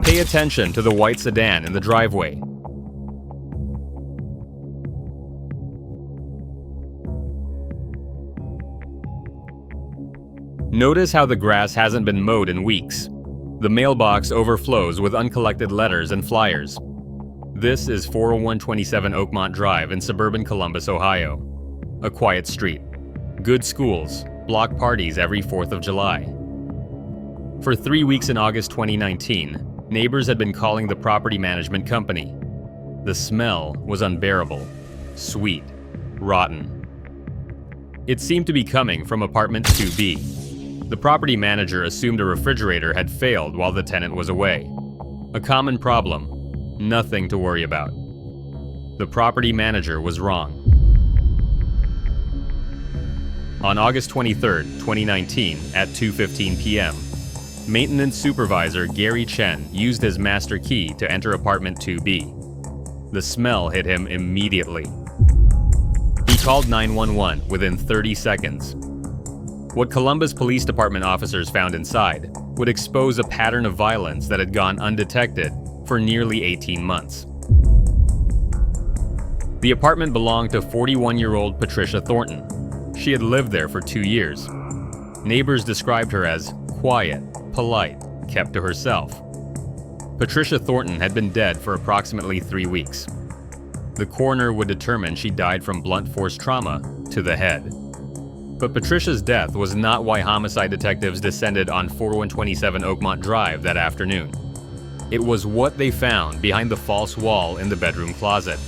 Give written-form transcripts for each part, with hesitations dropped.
Pay attention to the white sedan in the driveway. Notice how the grass hasn't been mowed in weeks. The mailbox overflows with uncollected letters and flyers. This is 40127 Oakmont Drive in suburban Columbus, Ohio. A quiet street. Good schools. Block parties every 4th of July. For 3 weeks in August 2019, neighbors had been calling the property management company. The smell was unbearable. Sweet. Rotten. It seemed to be coming from apartment 2B. The property manager assumed a refrigerator had failed while the tenant was away. A common problem. Nothing to worry about. The property manager was wrong. On August 23, 2019, at 2:15 p.m., maintenance supervisor Gary Chen used his master key to enter apartment 2B. The smell hit him immediately. He called 911 within 30 seconds. What Columbus Police Department officers found inside would expose a pattern of violence that had gone undetected for nearly 18 months. The apartment belonged to 41-year-old Patricia Thornton. She had lived there for 2 years. Neighbors described her as quiet, polite, kept to herself. Patricia Thornton had been dead for approximately 3 weeks. The coroner would determine she died from blunt force trauma to the head. But Patricia's death was not why homicide detectives descended on 4127 Oakmont Drive that afternoon. It was what they found behind the false wall in the bedroom closet.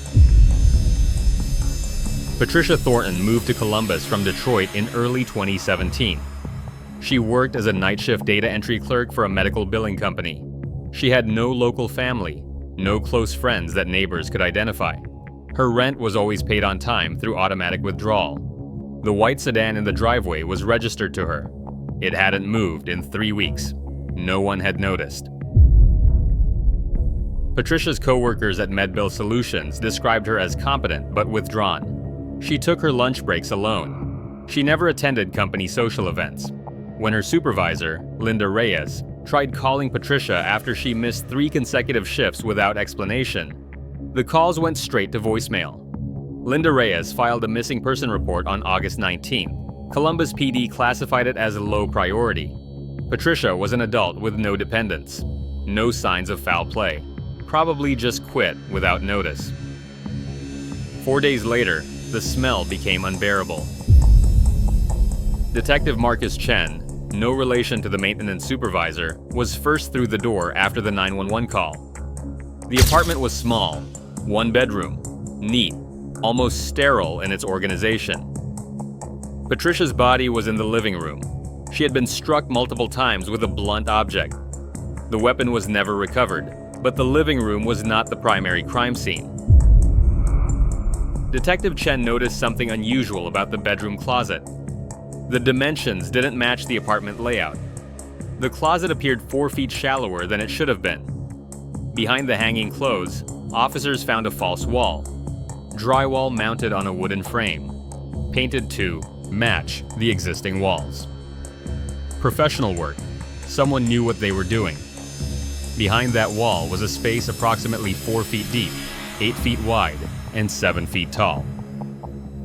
Patricia Thornton moved to Columbus from Detroit in early 2017. She worked as a night shift data entry clerk for a medical billing company. She had no local family, no close friends that neighbors could identify. Her rent was always paid on time through automatic withdrawal. The white sedan in the driveway was registered to her. It hadn't moved in 3 weeks. No one had noticed. Patricia's co-workers at MedBill Solutions described her as competent but withdrawn. She took her lunch breaks alone. She never attended company social events. When her supervisor, Linda Reyes, tried calling Patricia after she missed 3 consecutive shifts without explanation, the calls went straight to voicemail. Linda Reyes filed a missing person report on August 19. Columbus PD classified it as a low priority. Patricia was an adult with no dependents. No signs of foul play. Probably just quit without notice. 4 days later, the smell became unbearable. Detective Marcus Chen, no relation to the maintenance supervisor, was first through the door after the 911 call. The apartment was small, 1 bedroom, neat, almost sterile in its organization. Patricia's body was in the living room. She had been struck multiple times with a blunt object. The weapon was never recovered, but the living room was not the primary crime scene. Detective Chen noticed something unusual about the bedroom closet. The dimensions didn't match the apartment layout. The closet appeared 4 feet shallower than it should have been. Behind the hanging clothes, officers found a false wall. Drywall mounted on a wooden frame, painted to match the existing walls. Professional work. Someone knew what they were doing. Behind that wall was a space approximately 4 feet deep, 8 feet wide, and 7 feet tall.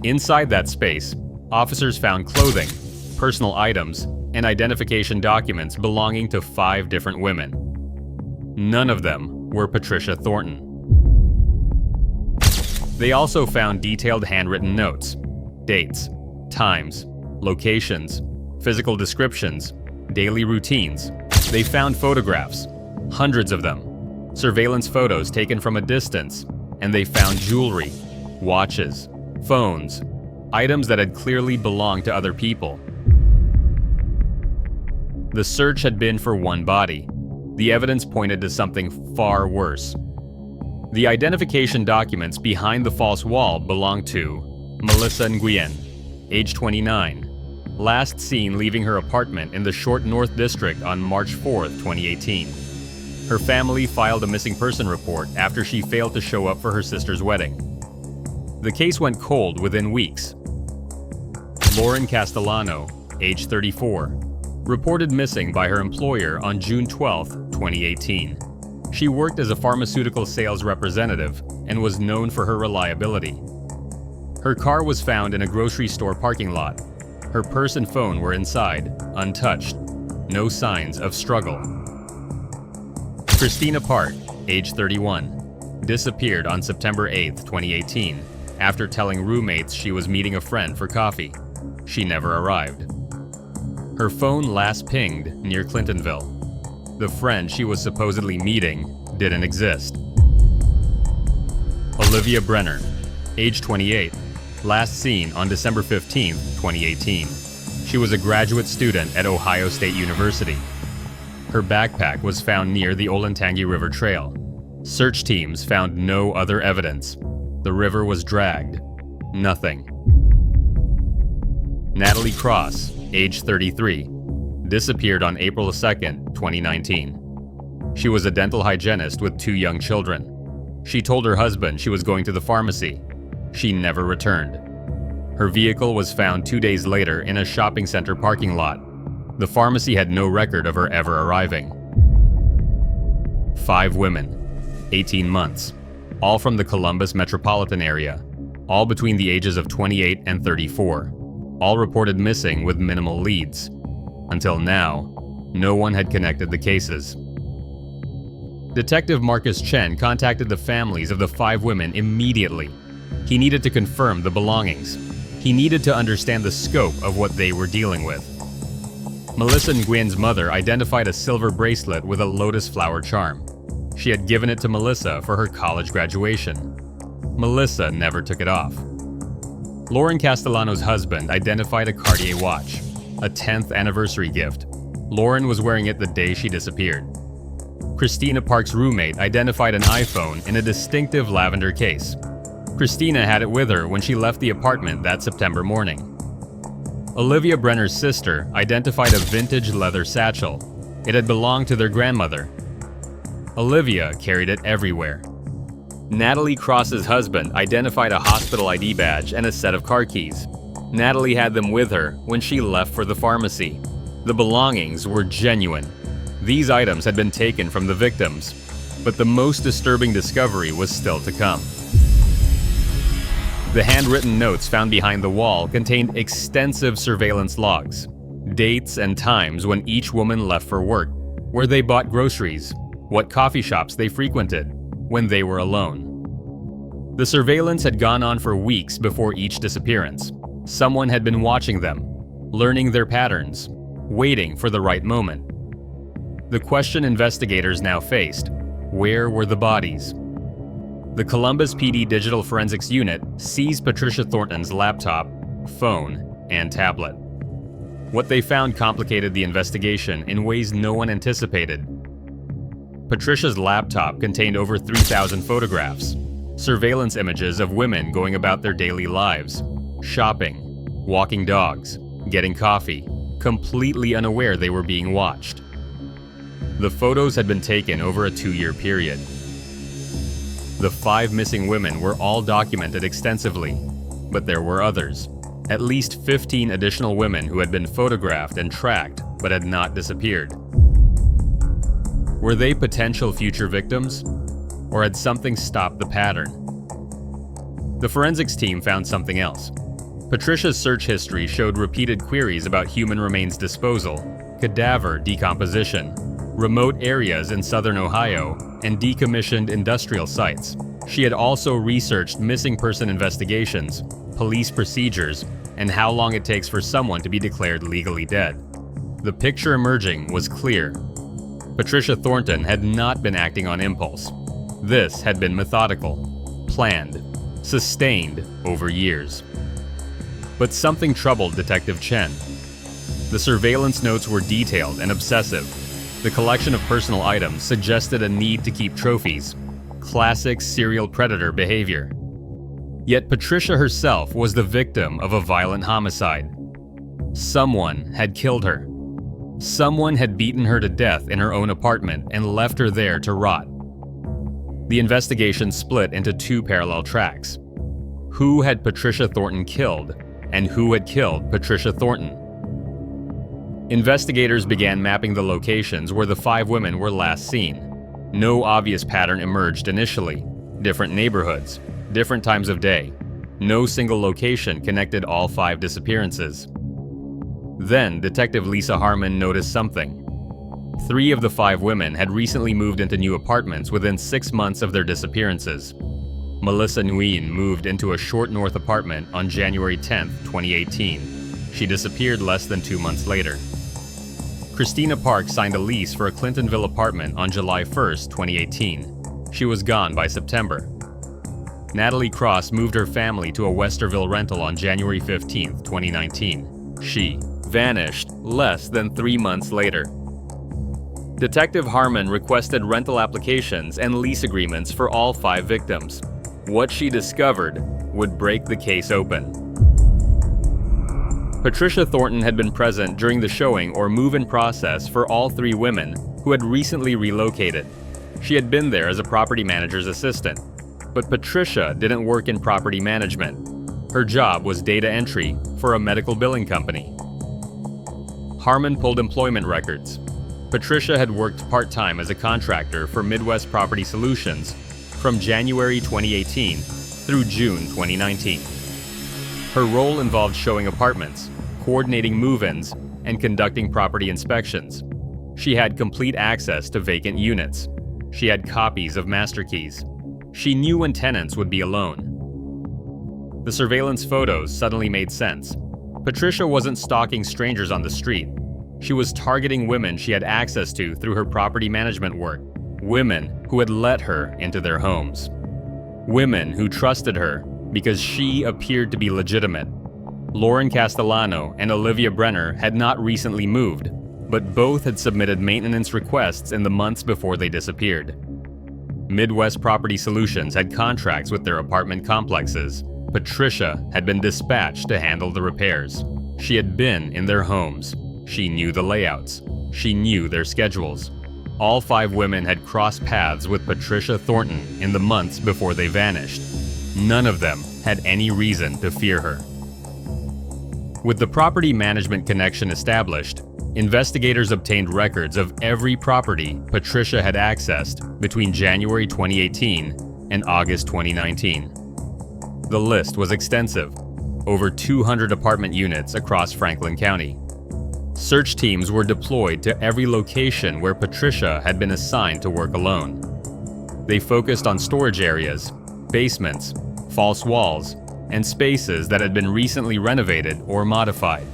Inside that space, officers found clothing, personal items, and identification documents belonging to 5 different women. None of them were Patricia Thornton. They also found detailed handwritten notes, dates, times, locations, physical descriptions, daily routines. They found photographs, hundreds of them, surveillance photos taken from a distance, and they found jewelry, watches, phones, items that had clearly belonged to other people. The search had been for one body. The evidence pointed to something far worse. The identification documents behind the false wall belonged to Melissa Nguyen, age 29, last seen leaving her apartment in the Short North District on March 4, 2018. Her family filed a missing person report after she failed to show up for her sister's wedding. The case went cold within weeks. Lauren Castellano, age 34, reported missing by her employer on June 12, 2018. She worked as a pharmaceutical sales representative and was known for her reliability. Her car was found in a grocery store parking lot. Her purse and phone were inside, untouched. No signs of struggle. Christina Park, age 31, disappeared on September 8, 2018, after telling roommates she was meeting a friend for coffee. She never arrived. Her phone last pinged near Clintonville. The friend she was supposedly meeting didn't exist. Olivia Brenner, age 28, last seen on December 15, 2018. She was a graduate student at Ohio State University. Her backpack was found near the Olentangy River Trail. Search teams found no other evidence. The river was dragged. Nothing. Natalie Cross, age 33, disappeared on April 2, 2019. She was a dental hygienist with 2 young children. She told her husband she was going to the pharmacy. She never returned. Her vehicle was found 2 days later in a shopping center parking lot. The pharmacy had no record of her ever arriving. 5 women, 18 months, all from the Columbus metropolitan area, all between the ages of 28 and 34, all reported missing with minimal leads. Until now, no one had connected the cases. Detective Marcus Chen contacted the families of the 5 women immediately. He needed to confirm the belongings. He needed to understand the scope of what they were dealing with. Melissa Nguyen's mother identified a silver bracelet with a lotus flower charm. She had given it to Melissa for her college graduation. Melissa never took it off. Lauren Castellano's husband identified a Cartier watch, a 10th anniversary gift. Lauren was wearing it the day she disappeared. Christina Park's roommate identified an iPhone in a distinctive lavender case. Christina had it with her when she left the apartment that September morning. Olivia Brenner's sister identified a vintage leather satchel. It had belonged to their grandmother. Olivia carried it everywhere. Natalie Cross's husband identified a hospital ID badge and a set of car keys. Natalie had them with her when she left for the pharmacy. The belongings were genuine. These items had been taken from the victims, but the most disturbing discovery was still to come. The handwritten notes found behind the wall contained extensive surveillance logs, dates and times when each woman left for work, where they bought groceries, what coffee shops they frequented, when they were alone. The surveillance had gone on for weeks before each disappearance. Someone had been watching them, learning their patterns, waiting for the right moment. The question investigators now faced: where were the bodies? The Columbus PD Digital Forensics Unit seized Patricia Thornton's laptop, phone, and tablet. What they found complicated the investigation in ways no one anticipated. Patricia's laptop contained over 3,000 photographs, surveillance images of women going about their daily lives, shopping, walking dogs, getting coffee, completely unaware they were being watched. The photos had been taken over a 2-year period. The 5 missing women were all documented extensively, but there were others. At least 15 additional women who had been photographed and tracked but had not disappeared. Were they potential future victims? Or had something stopped the pattern? The forensics team found something else. Patricia's search history showed repeated queries about human remains disposal, cadaver decomposition, remote areas in southern Ohio, and decommissioned industrial sites. She had also researched missing person investigations, police procedures, and how long it takes for someone to be declared legally dead. The picture emerging was clear. Patricia Thornton had not been acting on impulse. This had been methodical, planned, sustained over years. But something troubled Detective Chen. The surveillance notes were detailed and obsessive. The collection of personal items suggested a need to keep trophies, classic serial predator behavior. Yet Patricia herself was the victim of a violent homicide. Someone had killed her. Someone had beaten her to death in her own apartment and left her there to rot. The investigation split into 2 parallel tracks. Who had Patricia Thornton killed, and who had killed Patricia Thornton? Investigators began mapping the locations where the 5 women were last seen. No obvious pattern emerged initially. Different neighborhoods, different times of day. No single location connected all 5 disappearances. Then, Detective Lisa Harmon noticed something. 3 of the 5 women had recently moved into new apartments within 6 months of their disappearances. Melissa Nguyen moved into a short north apartment on January 10, 2018. She disappeared less than 2 months later. Christina Park signed a lease for a Clintonville apartment on July 1, 2018. She was gone by September. Natalie Cross moved her family to a Westerville rental on January 15, 2019. She vanished less than 3 months later. Detective Harmon requested rental applications and lease agreements for all 5 victims. What she discovered would break the case open. Patricia Thornton had been present during the showing or move-in process for all 3 women who had recently relocated. She had been there as a property manager's assistant. But Patricia didn't work in property management. Her job was data entry for a medical billing company. Harmon pulled employment records. Patricia had worked part-time as a contractor for Midwest Property Solutions from January 2018 through June 2019. Her role involved showing apartments, coordinating move-ins, and conducting property inspections. She had complete access to vacant units. She had copies of master keys. She knew when tenants would be alone. The surveillance photos suddenly made sense. Patricia wasn't stalking strangers on the street. She was targeting women she had access to through her property management work. Women who had let her into their homes. Women who trusted her because she appeared to be legitimate. Lauren Castellano and Olivia Brenner had not recently moved, but both had submitted maintenance requests in the months before they disappeared. Midwest Property Solutions had contracts with their apartment complexes. Patricia had been dispatched to handle the repairs. She had been in their homes. She knew the layouts. She knew their schedules. All 5 women had crossed paths with Patricia Thornton in the months before they vanished. None of them had any reason to fear her. With the property management connection established, investigators obtained records of every property Patricia had accessed between January 2018 and August 2019. The list was extensive, over 200 apartment units across Franklin County. Search teams were deployed to every location where Patricia had been assigned to work alone. They focused on storage areas, basements, false walls, and spaces that had been recently renovated or modified.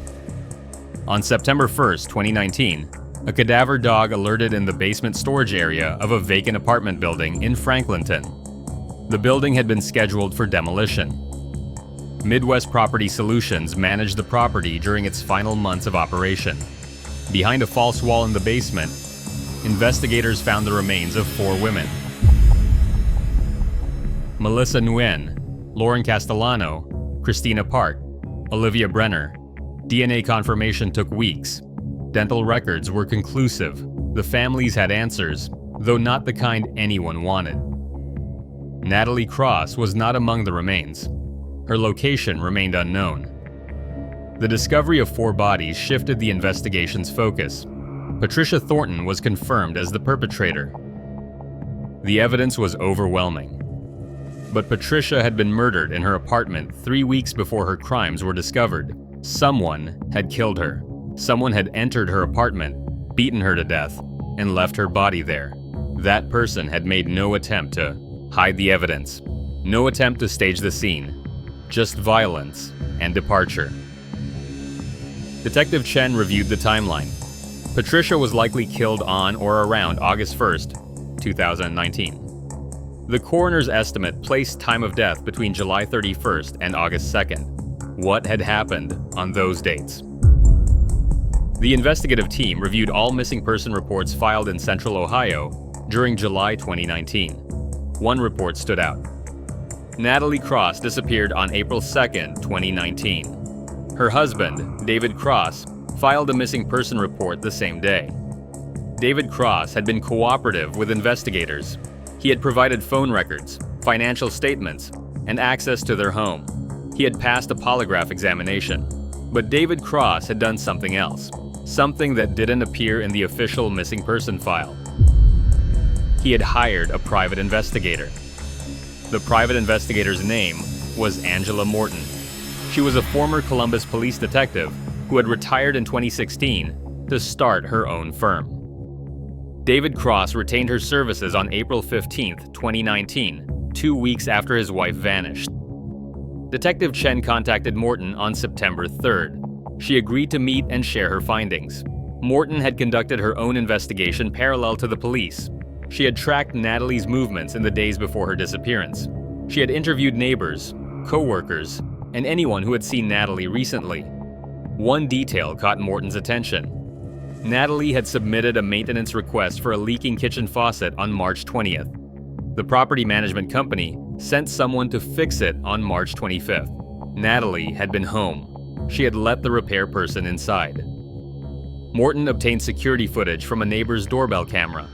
On September 1, 2019, a cadaver dog alerted in the basement storage area of a vacant apartment building in Franklinton. The building had been scheduled for demolition. Midwest Property Solutions managed the property during its final months of operation. Behind a false wall in the basement, investigators found the remains of 4 women. Melissa Nguyen, Lauren Castellano, Christina Park, Olivia Brenner. DNA confirmation took weeks. Dental records were conclusive. The families had answers, though not the kind anyone wanted. Natalie Cross was not among the remains. Her location remained unknown. The discovery of 4 bodies shifted the investigation's focus. Patricia Thornton was confirmed as the perpetrator. The evidence was overwhelming. But Patricia had been murdered in her apartment 3 weeks before her crimes were discovered. Someone had killed her. Someone had entered her apartment, beaten her to death, and left her body there. That person had made no attempt to hide the evidence, no attempt to stage the scene, just violence and departure. Detective Chen reviewed the timeline. Patricia was likely killed on or around August 1, 2019. The coroner's estimate placed time of death between July 31st and August 2nd. What had happened on those dates? The investigative team reviewed all missing person reports filed in Central Ohio during July 2019. One report stood out. Natalie Cross disappeared on April 2nd, 2019. Her husband, David Cross, filed a missing person report the same day. David Cross had been cooperative with investigators. He had provided phone records, financial statements, and access to their home. He had passed a polygraph examination. But David Cross had done something else, something that didn't appear in the official missing person file. he had hired a private investigator. The private investigator's name was Angela Morton. She was a former Columbus police detective who had retired in 2016 to start her own firm. David Cross retained her services on April 15, 2019, 2 weeks after his wife vanished. Detective Chen contacted Morton on September 3rd. She agreed to meet and share her findings. Morton had conducted her own investigation parallel to the police. She had tracked Natalie's movements in the days before her disappearance. She had interviewed neighbors, co-workers, and anyone who had seen Natalie recently. One detail caught Morton's attention. Natalie had submitted a maintenance request for a leaking kitchen faucet on March 20th. The property management company sent someone to fix it on March 25th. Natalie had been home. She had let the repair person inside. Morton obtained security footage from a neighbor's doorbell camera.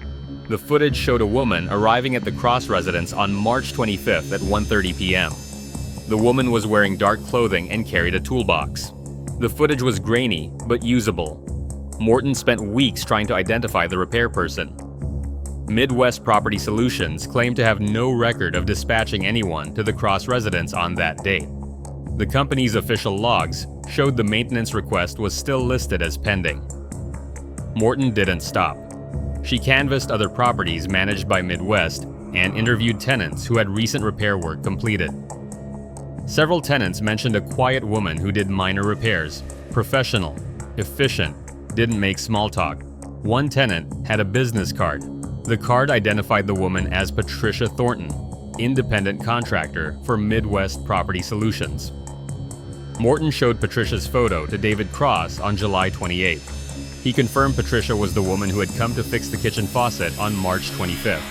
The footage showed a woman arriving at the Cross residence on March 25th at 1:30 p.m. The woman was wearing dark clothing and carried a toolbox. The footage was grainy, but usable. Morton spent weeks trying to identify the repair person. Midwest Property Solutions claimed to have no record of dispatching anyone to the Cross residence on that date. The company's official logs showed the maintenance request was still listed as pending. Morton didn't stop. She canvassed other properties managed by Midwest and interviewed tenants who had recent repair work completed. Several tenants mentioned a quiet woman who did minor repairs, professional, efficient, didn't make small talk. One tenant had a business card. The card identified the woman as Patricia Thornton, independent contractor for Midwest Property Solutions. Morton showed Patricia's photo to David Cross on July 28th. He confirmed Patricia was the woman who had come to fix the kitchen faucet on March 25th.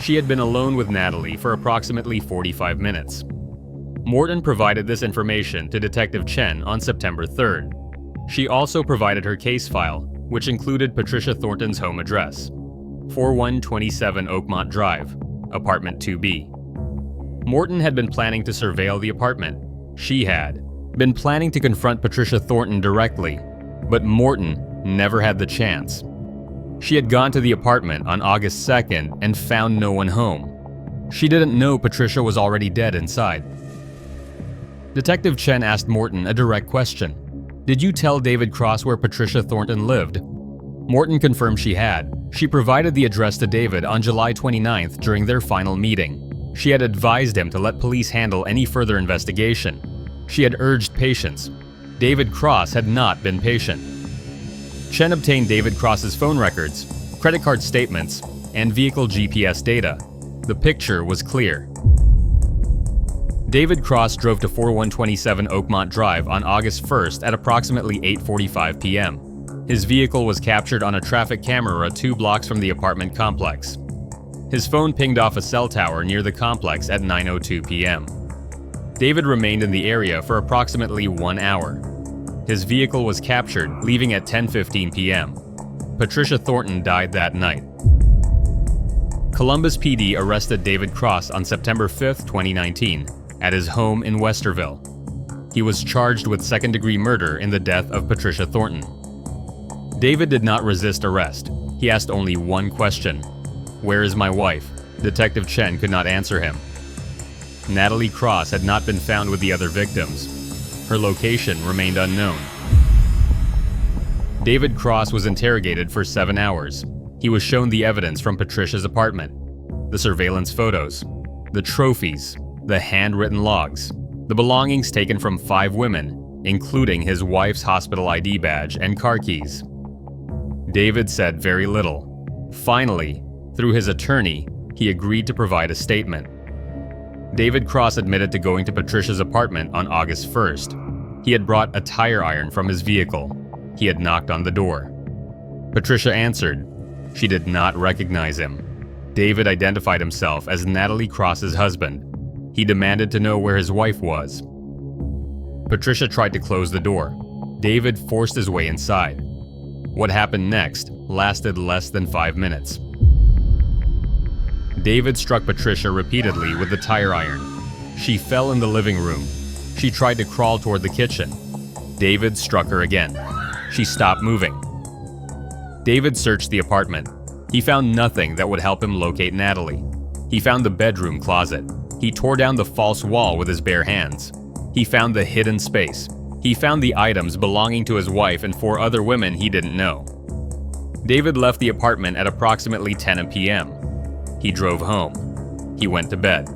She had been alone with Natalie for approximately 45 minutes. Morton provided this information to Detective Chen on September 3rd. She also provided her case file, which included Patricia Thornton's home address, 4127 Oakmont Drive, apartment 2B. Morton had been planning to surveil the apartment. She had been planning to confront Patricia Thornton directly, but Morton never had the chance. She had gone to the apartment on August 2nd and found no one home. She didn't know Patricia was already dead inside. Detective Chen asked Morton a direct question. "Did you tell David Cross where Patricia Thornton lived?" Morton confirmed she had. She provided the address to David on July 29th during their final meeting. She had advised him to let police handle any further investigation. She had urged patience. David Cross had not been patient. Chen obtained David Cross's phone records, credit card statements, and vehicle GPS data. The picture was clear. David Cross drove to 4127 Oakmont Drive on August 1st at approximately 8:45 p.m. His vehicle was captured on a traffic camera 2 blocks from the apartment complex. His phone pinged off a cell tower near the complex at 9:02 p.m. David remained in the area for approximately 1 hour. His vehicle was captured, leaving at 10:15 p.m. Patricia Thornton died that night. Columbus PD arrested David Cross on September 5, 2019, at his home in Westerville. He was charged with second-degree murder in the death of Patricia Thornton. David did not resist arrest. He asked only one question. "Where is my wife?" Detective Chen could not answer him. Natalie Cross had not been found with the other victims. Her location remained unknown. David Cross was interrogated for 7 hours. He was shown the evidence from Patricia's apartment, the surveillance photos, the trophies, the handwritten logs, the belongings taken from 5 women, including his wife's hospital ID badge and car keys. David said very little. Finally, through his attorney, he agreed to provide a statement. David Cross admitted to going to Patricia's apartment on August 1st. He had brought a tire iron from his vehicle. He had knocked on the door. Patricia answered. She did not recognize him. David identified himself as Natalie Cross's husband. He demanded to know where his wife was. Patricia tried to close the door. David forced his way inside. What happened next lasted less than 5 minutes. David struck Patricia repeatedly with the tire iron. She fell in the living room. She tried to crawl toward the kitchen. David struck her again. She stopped moving. David searched the apartment. He found nothing that would help him locate Natalie. He found the bedroom closet. He tore down the false wall with his bare hands. He found the hidden space. He found the items belonging to his wife and 4 other women he didn't know. David left the apartment at approximately 10 p.m. He drove home. He went to bed.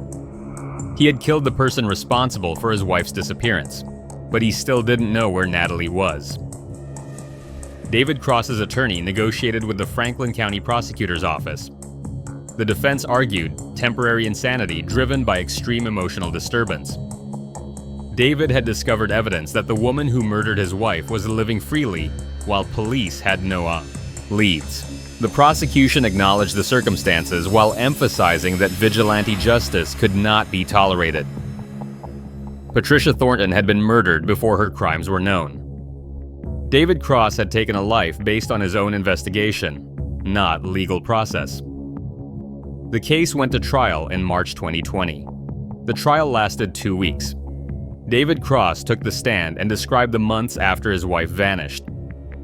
He had killed the person responsible for his wife's disappearance, but he still didn't know where Natalie was. David Cross's attorney negotiated with the Franklin County Prosecutor's Office. The defense argued temporary insanity driven by extreme emotional disturbance. David had discovered evidence that the woman who murdered his wife was living freely, while police had no leads. The prosecution acknowledged the circumstances while emphasizing that vigilante justice could not be tolerated. Patricia Thornton had been murdered before her crimes were known. David Cross had taken a life based on his own investigation, not legal process. The case went to trial in March 2020. The trial lasted 2 weeks. David Cross took the stand and described the months after his wife vanished,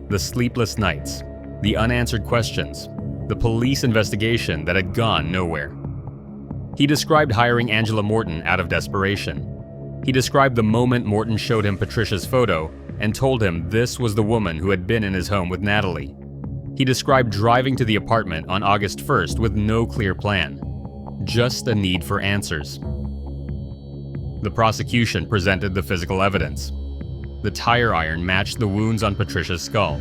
the sleepless nights, the unanswered questions, the police investigation that had gone nowhere. He described hiring Angela Morton out of desperation. He described the moment Morton showed him Patricia's photo and told him this was the woman who had been in his home with Natalie. He described driving to the apartment on August 1st with no clear plan, just a need for answers. The prosecution presented the physical evidence. The tire iron matched the wounds on Patricia's skull.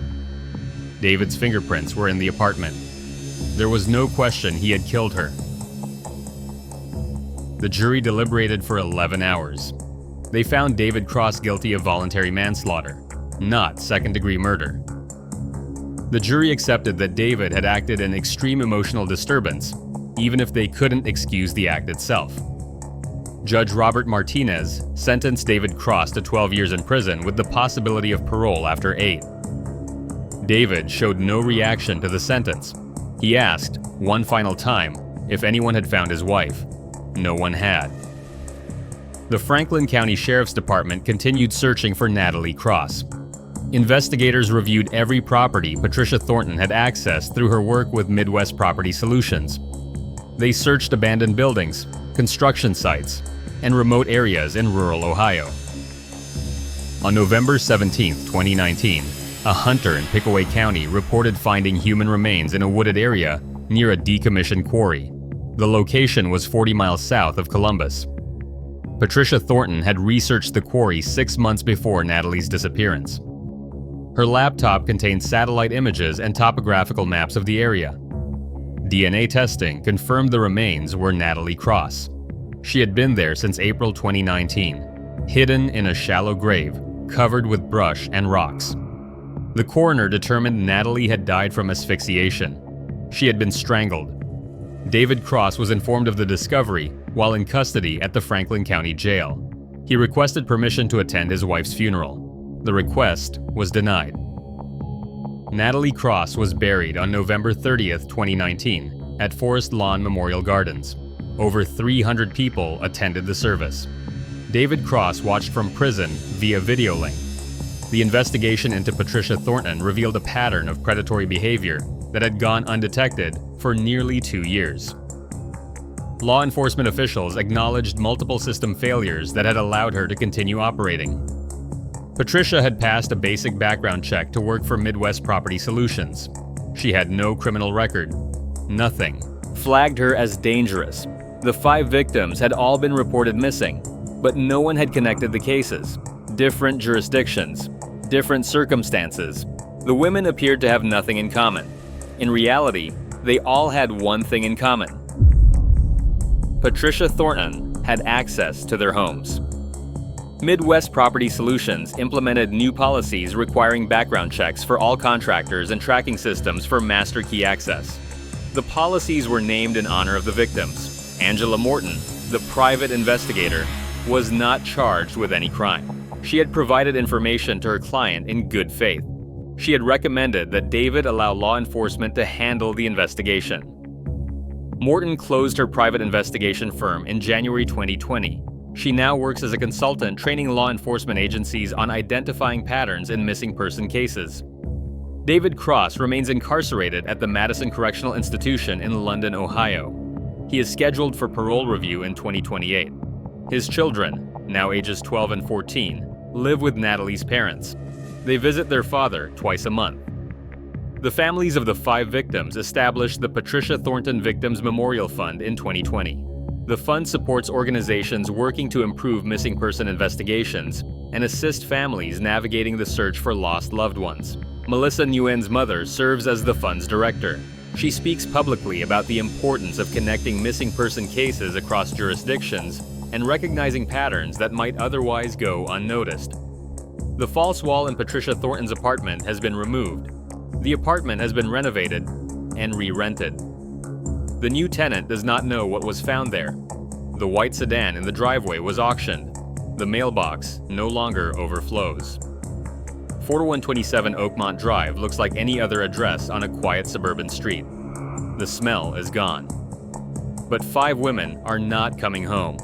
David's fingerprints were in the apartment. There was no question he had killed her. The jury deliberated for 11 hours. They found David Cross guilty of voluntary manslaughter, not second-degree murder. The jury accepted that David had acted in extreme emotional disturbance, even if they couldn't excuse the act itself. Judge Robert Martinez sentenced David Cross to 12 years in prison with the possibility of parole after 8. David showed no reaction to the sentence. He asked, one final time, if anyone had found his wife. No one had. The Franklin County Sheriff's Department continued searching for Natalie Cross. Investigators reviewed every property Patricia Thornton had accessed through her work with Midwest Property Solutions. They searched abandoned buildings, construction sites, and remote areas in rural Ohio. On November 17, 2019, a hunter in Pickaway County reported finding human remains in a wooded area near a decommissioned quarry. The location was 40 miles south of Columbus. Patricia Thornton had researched the quarry 6 months before Natalie's disappearance. Her laptop contained satellite images and topographical maps of the area. DNA testing confirmed the remains were Natalie Cross. She had been there since April 2019, hidden in a shallow grave, covered with brush and rocks. The coroner determined Natalie had died from asphyxiation. She had been strangled. David Cross was informed of the discovery while in custody at the Franklin County Jail. He requested permission to attend his wife's funeral. The request was denied. Natalie Cross was buried on November 30th, 2019, at Forest Lawn Memorial Gardens. Over 300 people attended the service. David Cross watched from prison via video link. The investigation into Patricia Thornton revealed a pattern of predatory behavior that had gone undetected for nearly 2 years. Law enforcement officials acknowledged multiple system failures that had allowed her to continue operating. Patricia had passed a basic background check to work for Midwest Property Solutions. She had no criminal record. Nothing flagged her as dangerous. The 5 victims had all been reported missing, but no one had connected the cases. Different jurisdictions, different circumstances. The women appeared to have nothing in common. In reality, they all had one thing in common. Patricia Thornton had access to their homes. Midwest Property Solutions implemented new policies requiring background checks for all contractors and tracking systems for master key access. The policies were named in honor of the victims. Angela Morton, the private investigator, was not charged with any crime. She had provided information to her client in good faith. She had recommended that David allow law enforcement to handle the investigation. Morton closed her private investigation firm in January 2020. She now works as a consultant training law enforcement agencies on identifying patterns in missing person cases. David Cross remains incarcerated at the Madison Correctional Institution in London, Ohio. He is scheduled for parole review in 2028. His children, now ages 12 and 14, live with Natalie's parents. They visit their father twice a month. The families of the 5 victims established the Patricia Thornton Victims Memorial Fund in 2020. The fund supports organizations working to improve missing person investigations and assist families navigating the search for lost loved ones. Melissa Nguyen's mother serves as the fund's director. She speaks publicly about the importance of connecting missing person cases across jurisdictions and recognizing patterns that might otherwise go unnoticed. The false wall in Patricia Thornton's apartment has been removed. The apartment has been renovated and re-rented. The new tenant does not know what was found there. The white sedan in the driveway was auctioned. The mailbox no longer overflows. 4127 Oakmont Drive looks like any other address on a quiet suburban street. The smell is gone. But 5 women are not coming home.